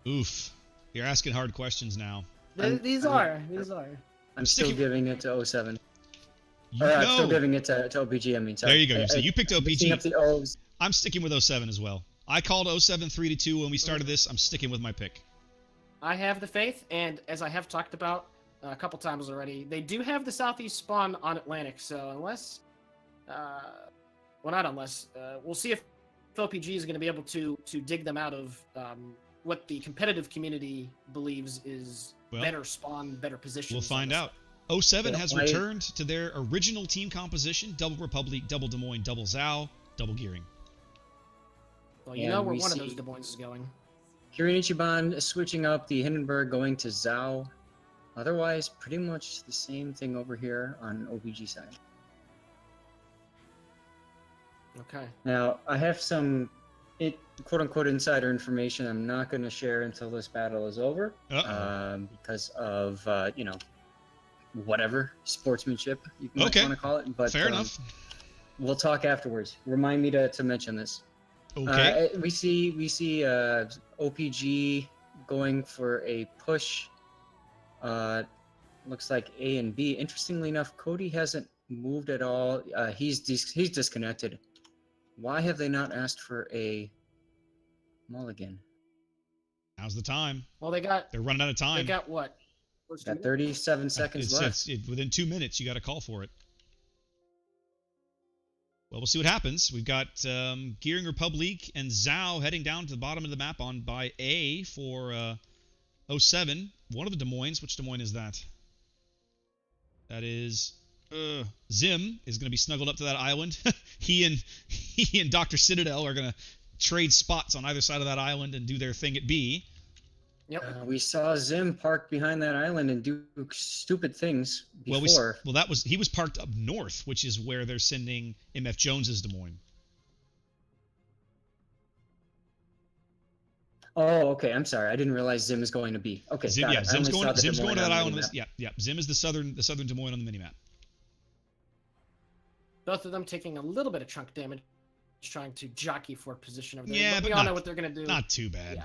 Oof. You're asking hard questions now. These are. I'm still giving it to 07. I'm still giving it to OPG, I mean. Sorry. There you go. So you picked OPG. Up the O's. I'm sticking with 07 as well. I called 07 3-2 when we started this. I'm sticking with my pick. I have the faith, and as I have talked about a couple times already, they do have the southeast spawn on Atlantic, so unless... we'll see if OPG is going to be able to dig them out of what the competitive community believes is better spawn, better position. We'll find out. 07 has returned to their original team composition: Double Republic, Double Des Moines, Double Zhao, Double Gearing. Well, you know where one of those Des Moines is going. Kirin Ichiban switching up, the Hindenburg going to Zhao. Otherwise, pretty much the same thing over here on OPG side. Okay. Now, I have some quote-unquote insider information I'm not going to share until this battle is over. Because of, whatever, sportsmanship, you might want to call it. But, fair enough. We'll talk afterwards. Remind me to mention this. Okay. We see OPG going for a push. Looks like A and B. Interestingly enough, Cody hasn't moved at all. He's disconnected. Why have they not asked for a mulligan? Now's the time. Well, they're running out of time. They got what? Got 37 seconds left. Within 2 minutes, you got to call for it. Well, we'll see what happens. We've got Gearing Republic and Zhao heading down to the bottom of the map by A for 07. One of the Des Moines. Which Des Moines is that? That is Zim is going to be snuggled up to that island. he and Dr. Citadel are going to trade spots on either side of that island and do their thing at B. Yep. We saw Zim park behind that island and do stupid things before. He was parked up north, which is where they're sending MF Jones's Des Moines. Oh, okay. I'm sorry. I didn't realize Zim is going to B. Okay, Zim's going to that island. Yeah. Zim is the southern Des Moines on the minimap. Both of them taking a little bit of chunk damage, trying to jockey for position over there. Yeah, but we all know what they're going to do. Not too bad. Yeah.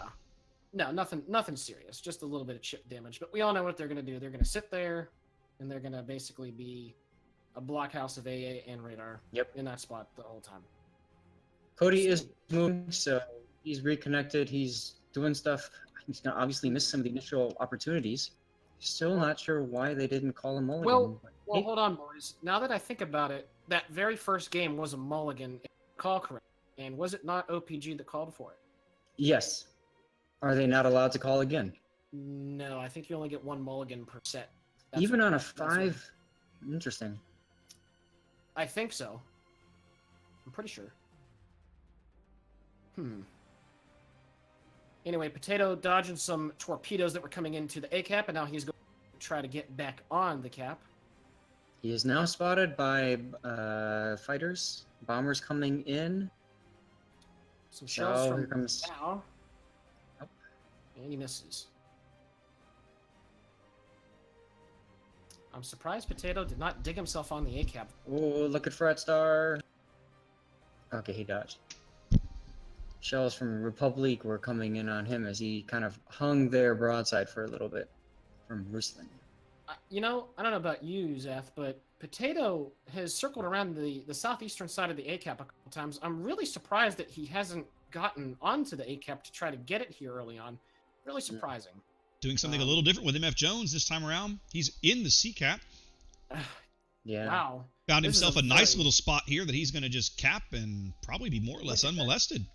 No, nothing serious. Just a little bit of chip damage. But we all know what they're going to do. They're going to sit there, and they're going to basically be a blockhouse of AA and radar. Yep. In that spot the whole time. Cody is moving, so he's reconnected. He's doing stuff. He's going to obviously miss some of the initial opportunities. Still not sure why they didn't call him mulligan. Well, hold on, boys. Now that I think about it, that very first game was a mulligan, if I recall correct. And was it not OPG that called for it? Yes. Are they not allowed to call again? No, I think you only get one mulligan per set. Even on a 5? Interesting. I think so. I'm pretty sure. Anyway, Potato dodging some torpedoes that were coming into the A cap, and now he's going to try to get back on the cap. He is now spotted by fighters, bombers coming in. Some shells from now. Oh. And he misses. I'm surprised Potato did not dig himself on the A cap. Oh, looking for Red Star. Okay, he dodged. Shells from Republic were coming in on him as he kind of hung there broadside for a little bit from Ruslan. I don't know about you, Zeth, but Potato has circled around the southeastern side of the A cap a couple times. I'm really surprised that he hasn't gotten onto the A cap to try to get it here early on. Really surprising. Doing something a little different with MF Jones this time around. He's in the C cap. Yeah. Wow. Found himself a nice little spot here that he's going to just cap and probably be more or less unmolested.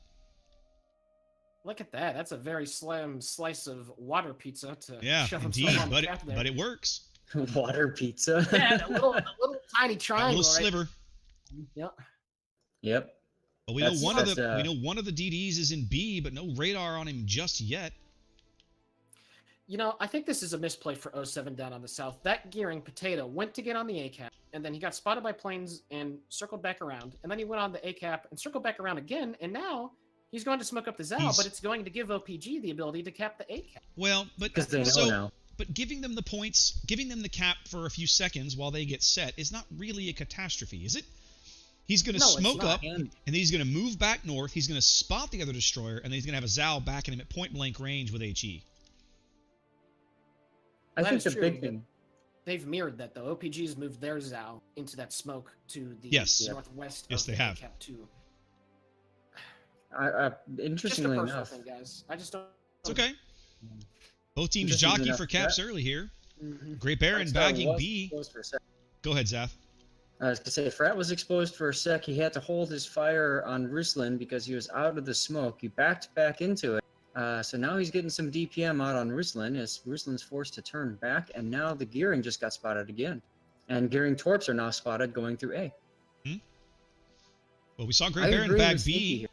Look at that. That's a very slim slice of water pizza to shove indeed, himself on the cap there. but it works. Water pizza. Yeah, a little tiny triangle. A little sliver. Yep. Yep. Well, we know one of the DDs is in B, but no radar on him just yet. I think this is a misplay for 07 down on the south. That Gearing Potato went to get on the A cap, and then he got spotted by planes and circled back around, and then he went on the A cap and circled back around again, and now he's going to smoke up the Zhao, but it's going to give OPG the ability to cap the A cap. Well, but because they know now. But giving them the points, giving them the cap for a few seconds while they get set is not really a catastrophe, is it? He's going to No, it's smoke not. up, and then he's going to move back north. He's going to spot the other destroyer, and then he's going to have a Zao backing him at point-blank range with HE. I That think is the true, big but thing. They've mirrored that, though. OPG's moved their Zao into that smoke to the Yes. northwest Yes, of they the have. Cap 2. I Just a interestingly personal enough, thing, guys. I just don't... It's okay. Both teams Interestingly jockey enough, for caps early here. Mhm. Great Baron Frat bagging was B. exposed for a sec. Go ahead, Zath. I was gonna say, Frat was exposed for a sec. He had to hold his fire on Ruslan because he was out of the smoke. He backed back into it. So now he's getting some DPM out on Ruslan as Ruslan's forced to turn back, and now the Gearing just got spotted again. And Gearing Torps are now spotted going through A. Well, we saw I Great Baron agree bag with Sneaky B. here.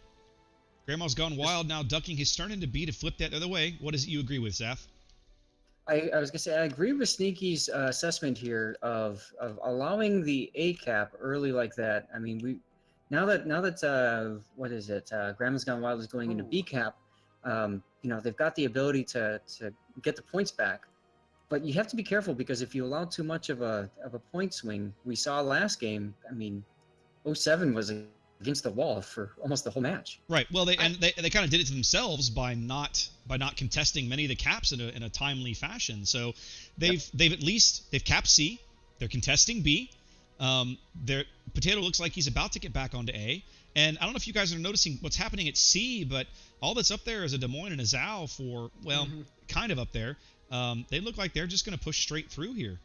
Grandma's gone wild now, ducking his turn into B to flip that the other way. What is it you agree with, Zath? I was gonna say I agree with Sneaky's assessment here of allowing the A cap early like that. I mean, now that what is it? Grandma's Gone Wild is going into B cap. They've got the ability to get the points back, but you have to be careful because if you allow too much of a point swing, we saw last game. I mean, 07 was against the wall for almost the whole match. Right. Well, they kind of did it to themselves by not contesting many of the caps in a timely fashion. So they've capped C. They're contesting B. Their Potato looks like he's about to get back onto A. And I don't know if you guys are noticing what's happening at C, but all that's up there is a Des Moines and a Zao for, well, kind of up there. They look like they're just going to push straight through here.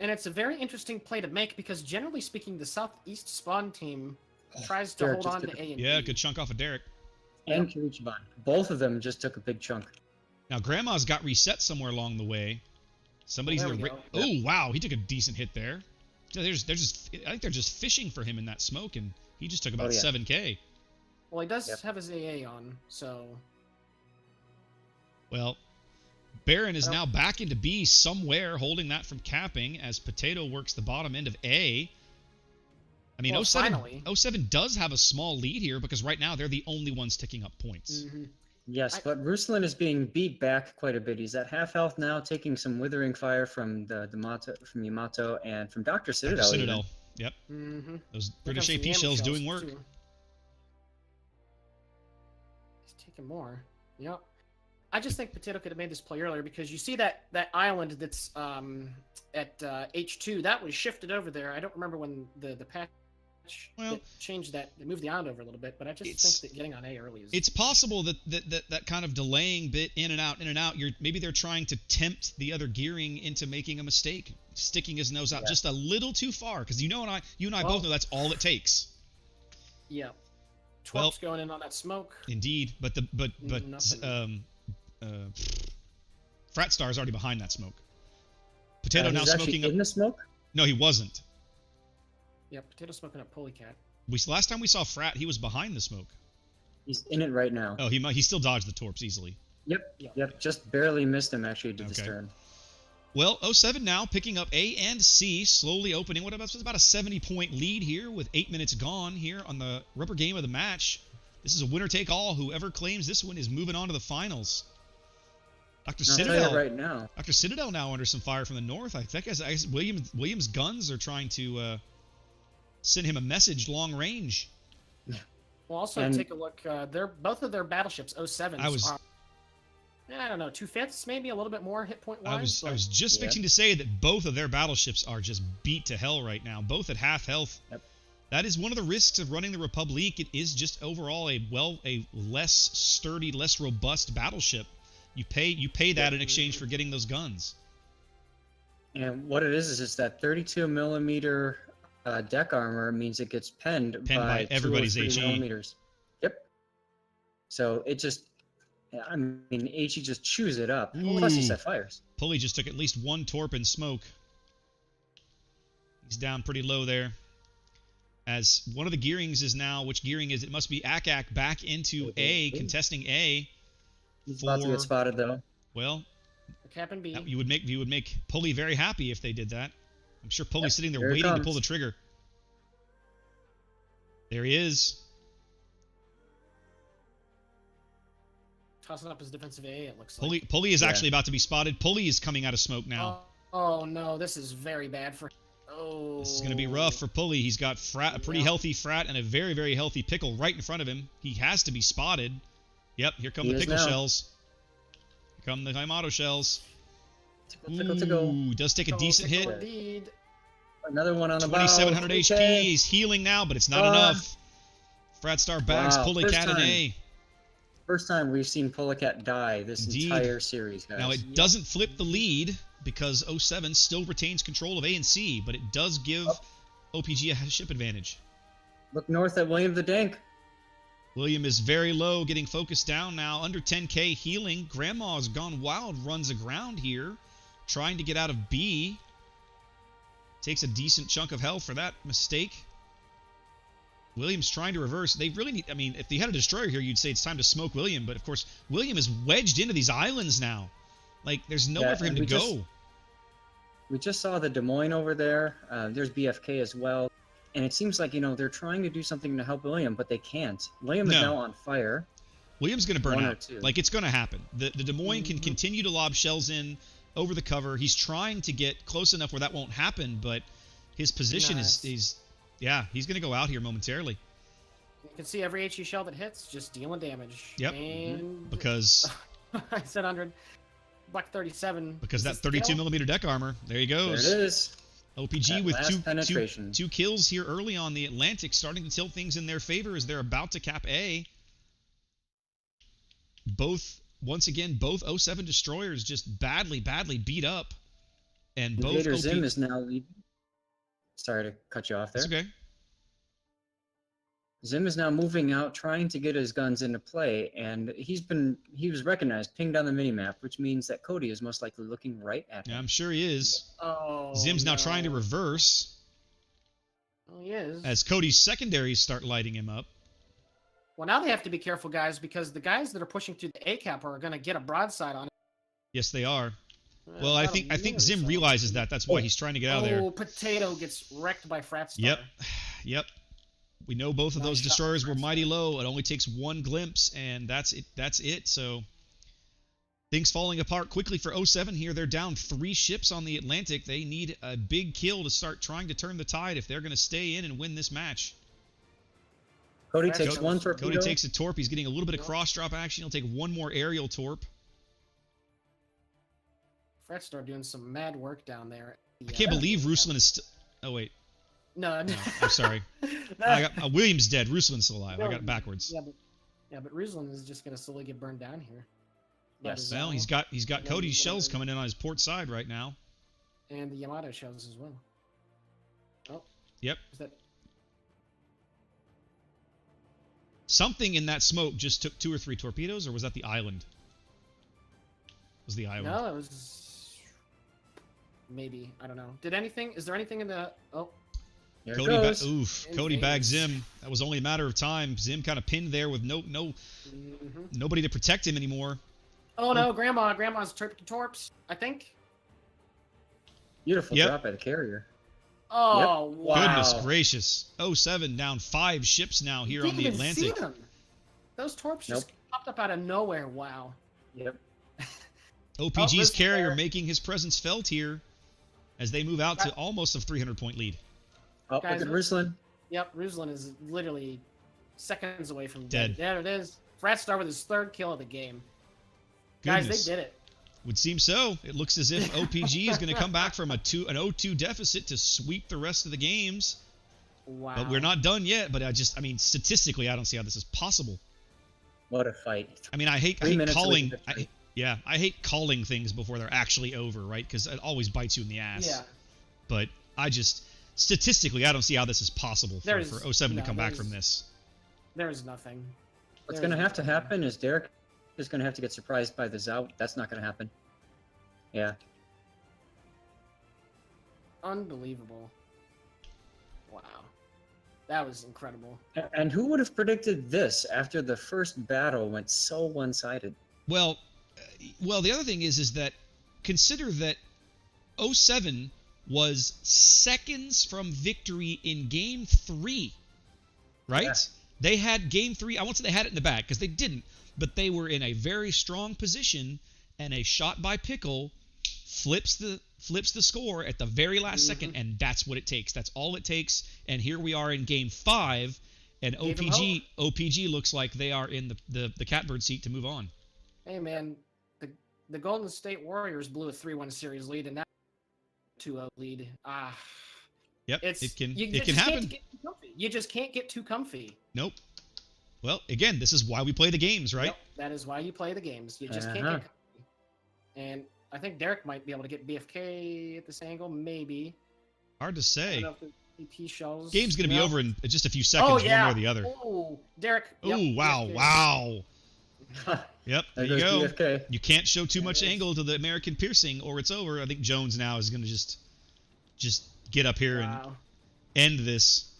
And it's a very interesting play to make because, generally speaking, the southeast spawn team tries to Derek hold just on took to A and Yeah, B. good chunk off of Derek. And Kirichiban. Both of them just took a big chunk. Now, Grandma's got reset somewhere along the way. Somebody's Well, in there the... we go. Oh, wow, he took a decent hit there. I think they're just fishing for him in that smoke, and he just took about yeah. 7K. Well, he does Yep. have his AA on, so... Well, Baron is Well- now back into B somewhere, holding that from capping as Potato works the bottom end of A. I mean, Well, 07, finally. 07 does have a small lead here because right now they're the only ones ticking up points. Yes, but Ruslan is being beat back quite a bit. He's at half health now, taking some withering fire from from Yamato and from Dr. Citadel. Dr. even. Citadel. Yep. Mm-hmm. Those Here British comes some AP Yammer shells doing work. too. He's taking more. Yep. I just think Potato could have made this play earlier because you see that island that's at H2 that was shifted over there. I don't remember when the patch that changed that. They moved the island over a little bit, but I just think that getting on A early is. It's possible that kind of delaying bit in and out. Maybe they're trying to tempt the other gearing into making a mistake, sticking his nose out just a little too far. Because you and I both know that's all it takes. Yeah. Twerp's going in on that smoke. Indeed, but Frat Star's already behind that smoke. Potato now he's actually smoking up. in the smoke. No, he wasn't. Yeah, Potato smoking up Polycat. Last time we saw Frat, he was behind the smoke. He's in it right now. Oh, he still dodged the torps easily. Yep. Just barely missed him actually to this turn. Well, 07 now picking up A and C, slowly opening. What about a 70-point lead here with 8 minutes gone here on the rubber game of the match. This is a winner-take-all. Whoever claims this one is moving on to the finals. Dr. Citadel right now. Dr. Citadel now under some fire from the north. I guess Williams' guns are trying to send him a message long range. Well, also take a look. Both of their battleships, 07s, are, I don't know, 2/5, maybe a little bit more hit point wise. I was just fixing to say that both of their battleships are just beat to hell right now, both at half health. Yep. That is one of the risks of running the Republic. It is just overall a less sturdy, less robust battleship. You pay that in exchange for getting those guns. And what it is that 32 millimeter deck armor means it gets penned by everybody's 2 or 3 HE. millimeters. Yep. So it just, I mean, HE just chews it up. Ooh. Plus he set fires. Pulley just took at least one torp in smoke. He's down pretty low there. As one of the gearings is now, which gearing is it? Must be Akak back into A, contesting A. He's about to get spotted though. Well, Cap and B. you would make Pulley very happy if they did that. I'm sure Pulley's sitting there here waiting to pull the trigger. There he is. Tossing up his defensive A, it looks like. Pulley is actually about to be spotted. Pulley is coming out of smoke now. Oh no, this is very bad for Oh. This is going to be rough for Pulley. He's got a pretty healthy Frat and a very, very healthy Pickle right in front of him. He has to be spotted. Yep, here come the Pickle shells. Here come the Yamato shells. Ooh, does take a decent hit. Indeed. Another one on the bow. 2700 HP. He's healing now, but it's not enough. Fratstar bags Pulley Cat an A. First time we've seen Pullacat die this entire series, guys. Now, it doesn't flip the lead because 07 still retains control of A and C, but it does give OPG a ship advantage. Look north at William the Dank. William is very low, getting focused down now. Under 10k healing. Grandma's gone wild, runs aground here, trying to get out of B. Takes a decent chunk of health for that mistake. William's trying to reverse. They really need... I mean, if they had a destroyer here, you'd say it's time to smoke William. But, of course, William is wedged into these islands now. Like, there's nowhere for him to go. We just saw the Des Moines over there. There's BFK as well. And it seems like, they're trying to do something to help William, but they can't. William is now on fire. William's going to burn out. Like, it's going to happen. The Des Moines can continue to lob shells in over the cover. He's trying to get close enough where that won't happen, but his position is... Yeah, he's going to go out here momentarily. You can see every HE shell that hits just dealing damage. Yep. And because... I said 100. Black 37. Because that 32mm deck armor. There he goes. There it is. OPG with two kills here early on the Atlantic, starting to tilt things in their favor as they're about to cap A. Once again, both 07 destroyers just badly beat up. And both Zim is now leading. Sorry to cut you off there. That's okay. Zim is now moving out, trying to get his guns into play, and he was recognized, pinged on the minimap, which means that Cody is most likely looking right at him. Yeah, I'm sure he is. Oh, Zim's now trying to reverse. Oh, he is. As Cody's secondaries start lighting him up. Well, now they have to be careful, guys, because the guys that are pushing through the A cap are going to get a broadside on it. Yes, they are. Well, I think Zim realizes that. That's why he's trying to get out of there. Oh, Potato gets wrecked by Fratstar. Yep. We know both of those destroyers were mighty low. It only takes one glimpse, and that's it. So things falling apart quickly for 07 here. They're down 3 ships on the Atlantic. They need a big kill to start trying to turn the tide if they're going to stay in and win this match. Cody takes one torpedo. Cody takes a torp. He's getting a little bit of cross-drop action. He'll take one more aerial torp. Fratstar doing some mad work down there. I can't believe Ruslan is still... Oh, wait. No, I'm sorry. I got William's dead. Ruslan's still alive. I got it backwards. But Ruslan is just going to slowly get burned down here. Yes. Well, he's got Cody's shells coming in on his port side right now. And the Yamato shells as well. Oh. Yep. Is that... Something in that smoke just took 2 or 3 torpedoes, or was that the island? It was the island. No, it was... Maybe. I don't know. Is there anything in the... Oh. Cody bagged Zim. That was only a matter of time. Zim kind of pinned there with nobody to protect him anymore. Oh no, Grandma's torps, I think. Beautiful drop by the carrier. Oh, wow. Goodness gracious. 07 down 5 ships now here on the Atlantic. See them. Those torps just popped up out of nowhere. Wow. Yep. OPG's carrier making his presence felt here as they move out to almost a 300-point lead. Oh, guys, look at Ruslan. Yep, Ruslan is literally seconds away from dead. There it is. Fratstar with his 3rd kill of the game. Goodness. Guys, they did it. Would seem so. It looks as if OPG is going to come back from an 0-2 deficit to sweep the rest of the games. Wow. But we're not done yet. But statistically, I don't see how this is possible. What a fight. I mean, I hate calling... I hate calling things before they're actually over, right? Because it always bites you in the ass. Yeah. But statistically, I don't see how this is possible for 07 to come back from this. There's nothing. What's going to have to happen is Derek is going to have to get surprised by the Zao. That's not going to happen. Yeah. Unbelievable. Wow. That was incredible. And who would have predicted this after the first battle went so one-sided? Well, the other thing is that consider that 07 was seconds from victory in Game 3, right? Yeah. They had Game 3. I won't say they had it in the bag because they didn't, but they were in a very strong position, and a shot by Pickle flips the flips the score at the very last second, and that's what it takes. That's all it takes. And here we are in Game 5, and OPG looks like they are in the catbird seat to move on. Hey, man, the Golden State Warriors blew a 3-1 series lead, and now 2-0 lead. Yep, it can just happen. Can't get too comfy. You just can't get too comfy. Nope. Well, again, this is why we play the games, right? Yep, that is why you play the games. You just can't get comfy. And I think Derek might be able to get BFK at this angle, maybe. Hard to say. I don't know if the EP shells. Game's going to be over in just a few seconds, one way or the other. Oh, Derek. Oh, yep, wow, BFK. wow. Yep, there you go. BFK. You can't show too much angle to the American piercing, or it's over. I think Jones now is going to just get up here and end this.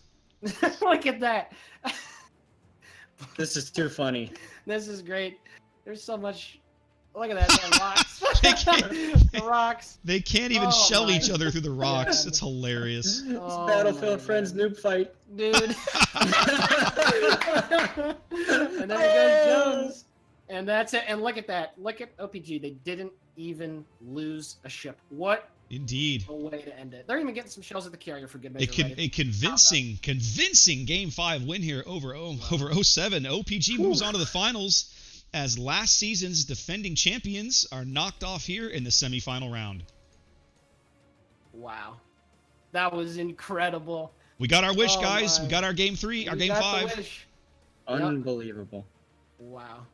Look at that. This is too funny. This is great. There's so much. Look at that. The rocks. The rocks. They can't even shell my each other through the rocks. God. It's hilarious. It's Battlefield Friends noob fight. Dude. And there goes Jones. And that's it. And look at that. Look at OPG. They didn't even lose a ship. What Indeed. a way to end it. They're even getting some shells at the carrier for good measure. A convincing Game 5 win here over 07. OPG moves on to the finals as last season's defending champions are knocked off here in the semifinal round. Wow. That was incredible. We got our wish, guys. We got our Game 3, our Game 5. Unbelievable. Wow.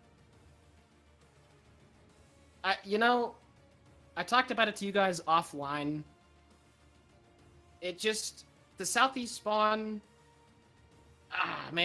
I talked about it to you guys offline. It just, the Southeast spawn, man.